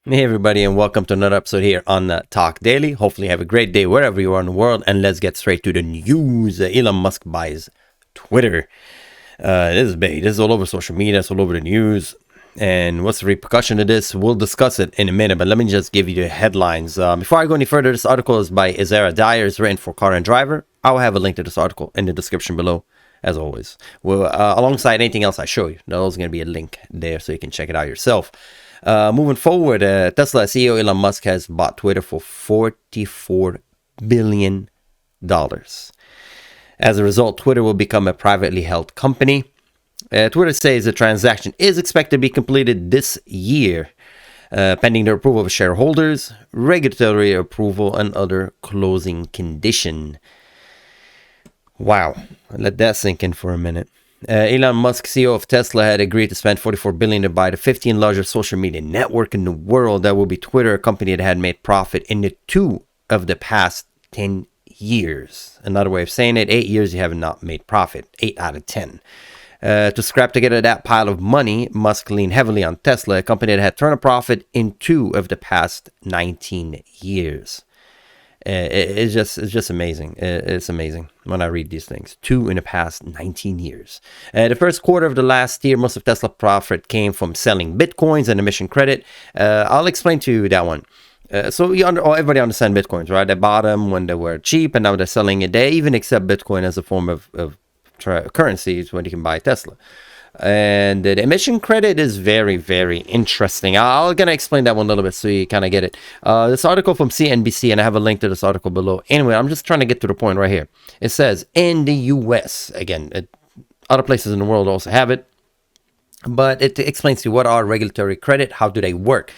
Hey everybody, and welcome to another episode here on Talk Daily. Hopefully you have a great day wherever you are in the world, and let's get straight to the news. Elon Musk buys Twitter. This is big. This is all over social media. It's all over the news. And what's the repercussion of this? We'll discuss it in a minute, but let me just give you the headlines. Before I go any further, this article is by Izara Dyer. It's written for Car and Driver. I'll have a link to this article in the description below, as always. Well, alongside anything else I show you, there's going to be a link there so you can check it out yourself. Moving forward, Tesla CEO Elon Musk has bought Twitter for $44 billion. As a result, Twitter will become a privately held company. Twitter says the transaction is expected to be completed this year, pending the approval of shareholders, regulatory approval, and other closing condition. Wow, let that sink in for a minute. Elon Musk, CEO of Tesla, had agreed to spend $44 billion to buy the 15th largest social media network in the world. That will be Twitter, a company that had made profit in the 2 of the past 10 years. Another way of saying it, 8 years you have not made profit. 8 out of 10. To scrap together that pile of money, Musk leaned heavily on Tesla, a company that had turned a profit in 2 of the past 19 years. It's just amazing. It's amazing when I read these things. 2 in the past 19 years. The first quarter of the last year, most of Tesla profit came from selling bitcoins and emission credit. I'll explain to you that one. So everybody understands bitcoins, right? They bought them when they were cheap, and now they're selling it. They even accept Bitcoin as a form of currency when you can buy Tesla. And the emission credit is very, very interesting. I'm going to explain that one a little bit so you kind of get it. This article from CNBC, and I have a link to this article below. Anyway, I'm just trying to get to the point right here. It says, in the U.S., again, other places in the world also have it, but it explains to you what are regulatory credit, how do they work.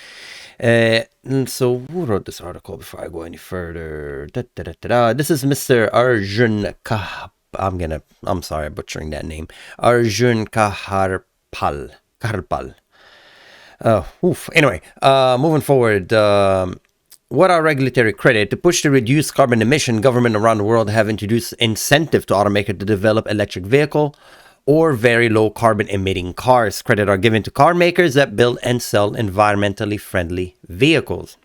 So who wrote this article before I go any further? This is Mr. Arjun Kah. I'm sorry, butchering that name. Arjun Kaharpal. Anyway, moving forward, what are regulatory credit? To push to reduce carbon emission, government around the world have introduced incentive to automakers to develop electric vehicle or very low carbon emitting cars. Credit are given to car makers that build and sell environmentally friendly vehicles.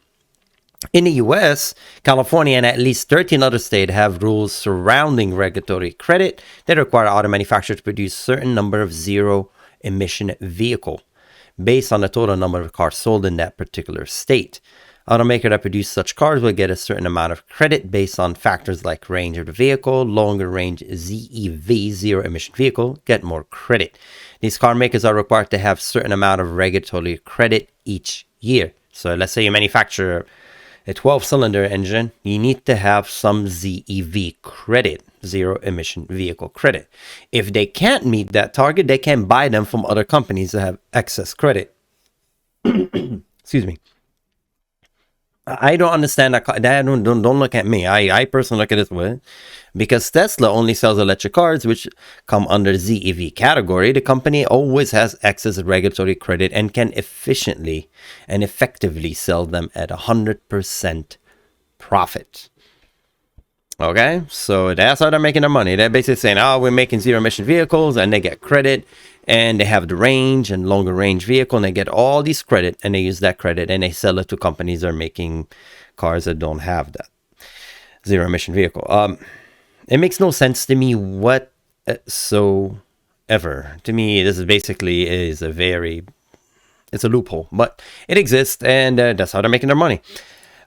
In the US, California, and at least 13 other states have rules surrounding regulatory credit that require auto manufacturers to produce a certain number of zero-emission vehicles based on the total number of cars sold in that particular state. Automakers that produce such cars will get a certain amount of credit based on factors like range of the vehicle. Longer range ZEV, zero-emission vehicle, get more credit. These car makers are required to have a certain amount of regulatory credit each year. So let's say you manufacture a 12-cylinder engine, you need to have some ZEV credit, zero-emission vehicle credit. If they can't meet that target, they can buy them from other companies that have excess credit. Excuse me. I don't understand that. Don't look at me. I personally look at it this way. Because Tesla only sells electric cars, which come under ZEV category, the company always has excess regulatory credit and can efficiently and effectively sell them at 100% profit. Okay, so that's how they're making their money. They're basically saying, oh, we're making zero-emission vehicles, and they get credit, and they have the range and longer range vehicle, and they get all these credit, and they use that credit, and they sell it to companies that are making cars that don't have that zero-emission vehicle. It makes no sense to me whatsoever. To me, this is basically it's a loophole, but it exists, and that's how they're making their money.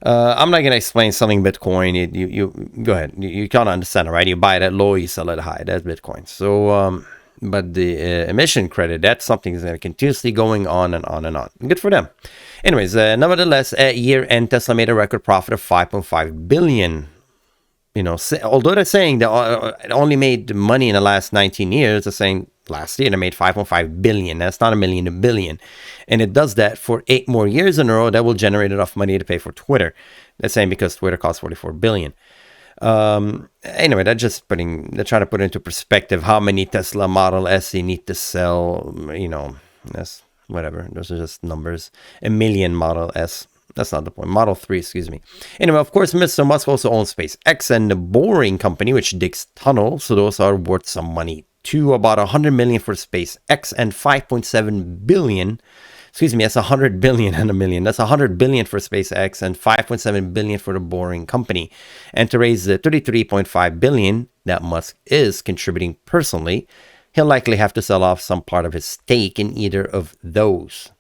I'm not going to explain selling Bitcoin. You go ahead. You can't understand it, right? You buy it at low, you sell it at high. That's Bitcoin. So, but the emission credit, that's something that's going to continuously going on and on and on. Good for them. Anyways, nevertheless, at year-end, Tesla made a record profit of $5.5 billion. You know, although they're saying that it only made money in the last 19 years, they're saying last year they made $5.5 billion. That's not a million, a billion. And it does that for 8 more years in a row. That will generate enough money to pay for Twitter. They're saying because Twitter costs $44 billion. Anyway, they're trying to put into perspective how many Tesla Model S you need to sell. You know, that's whatever. Those are just numbers. A million Model S. That's not the point. Model 3, excuse me. Anyway, of course, Mr. Musk also owns SpaceX and the Boring Company, which digs tunnels. So those are worth some money too. About $100 million for SpaceX and $5.7 billion excuse me, that's 100 billion and a million. That's 100 billion for SpaceX and 5.7 billion for the Boring Company. And to raise the 33.5 billion that Musk is contributing personally, he'll likely have to sell off some part of his stake in either of those,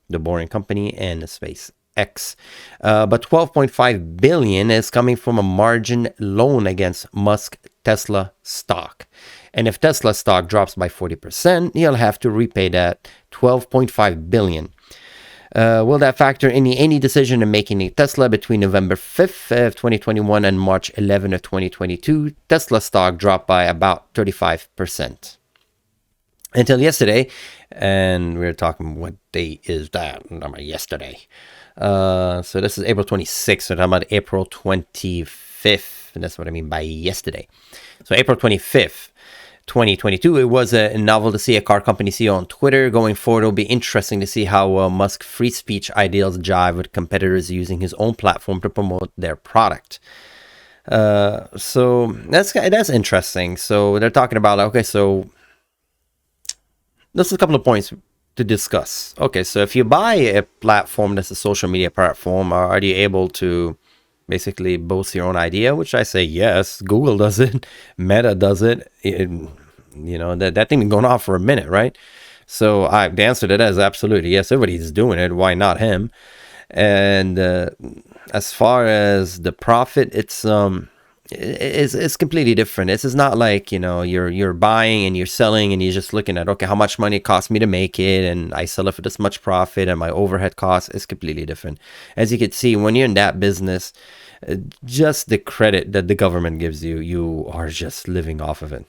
the Boring Company and the SpaceX. But 12.5 billion is coming from a margin loan against Musk Tesla stock. And if Tesla stock drops by 40%, he'll have to repay that 12.5 billion. Will that factor any decision in making a Tesla between November 5th of 2021 and March 11th of 2022? Tesla stock dropped by about 35%. Until yesterday, and we're talking, what day is that? Yesterday. So this is April 26th, so I'm talking about April 25th, and that's what I mean by yesterday. So April 25th, 2022, it was novel to see a car company CEO on Twitter. Going forward, it'll be interesting to see how Musk's free speech ideals jive with competitors using his own platform to promote their product. So that's interesting. So they're talking about, okay, so there's a couple of points to discuss. Okay, so if you buy a platform that's a social media platform, are you able to basically boast your own idea? Which I say yes. Google does it. Meta does it. That thing been going on for a minute, right? So the answer to that is absolutely yes. Everybody's doing it. Why not him? And as far as the profit, it's completely different. This is not like, you're buying and you're selling and you're just looking at, okay, how much money it cost me to make it, and I sell it for this much profit, and my overhead cost is completely different. As you can see, when you're in that business, just the credit that the government gives you, you are just living off of it.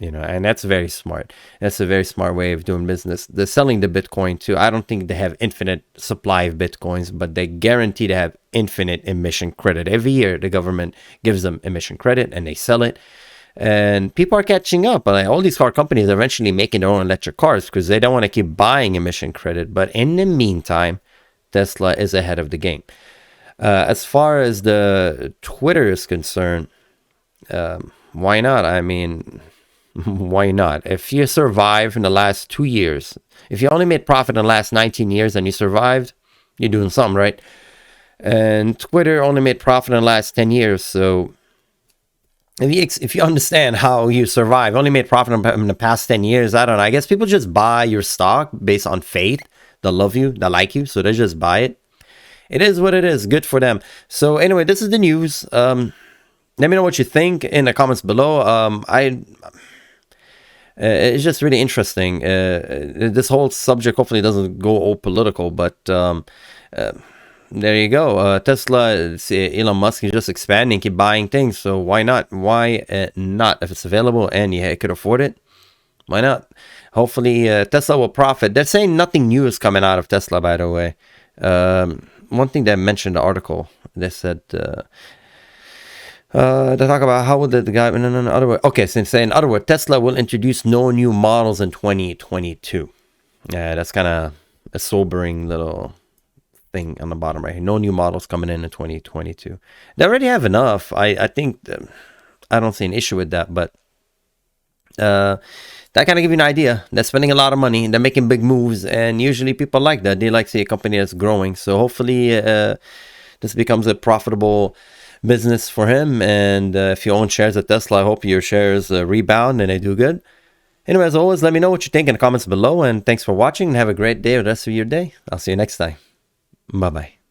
And that's very smart. That's a very smart way of doing business. They're selling the Bitcoin too. I don't think they have infinite supply of Bitcoins, but they guarantee to have infinite emission credit. Every year, the government gives them emission credit and they sell it. And people are catching up. Like, all these car companies are eventually making their own electric cars because they don't want to keep buying emission credit. But in the meantime, Tesla is ahead of the game. As far as the Twitter is concerned, why not? I mean, why not? If you survive in the last 2 years, if you only made profit in the last 19 years and you survived, you're doing something right. And Twitter only made profit in the last 10 years. So if you understand how you survive, only made profit in the past 10 years, I don't know. I guess people just buy your stock based on faith. They love you, they like you, so they just buy it. It is what it is. Good for them. So anyway, this is the news. Let me know what you think in the comments below. It's just really interesting. This whole subject hopefully doesn't go all political, but there you go. Tesla, Elon Musk is just expanding, keep buying things. So why not? Why not? If it's available and you could afford it, why not? Hopefully Tesla will profit. They're saying nothing new is coming out of Tesla, by the way. One thing that mentioned in the article, they said... they talk about how would the guy in other words. Okay, so in other words, Tesla will introduce no new models in 2022. Yeah, that's kind of a sobering little thing on the bottom right here. No new models coming in 2022. They already have enough. I think I don't see an issue with that, but that kind of give you an idea. They're spending a lot of money. They're making big moves, and usually people like that. They like to see a company that's growing. So hopefully this becomes a profitable business for him. And if you own shares of Tesla, I hope your shares rebound and they do good. Anyway, as always, let me know what you think in the comments below, and thanks for watching, and have a great day or the rest of your day. I'll see you next time. Bye bye.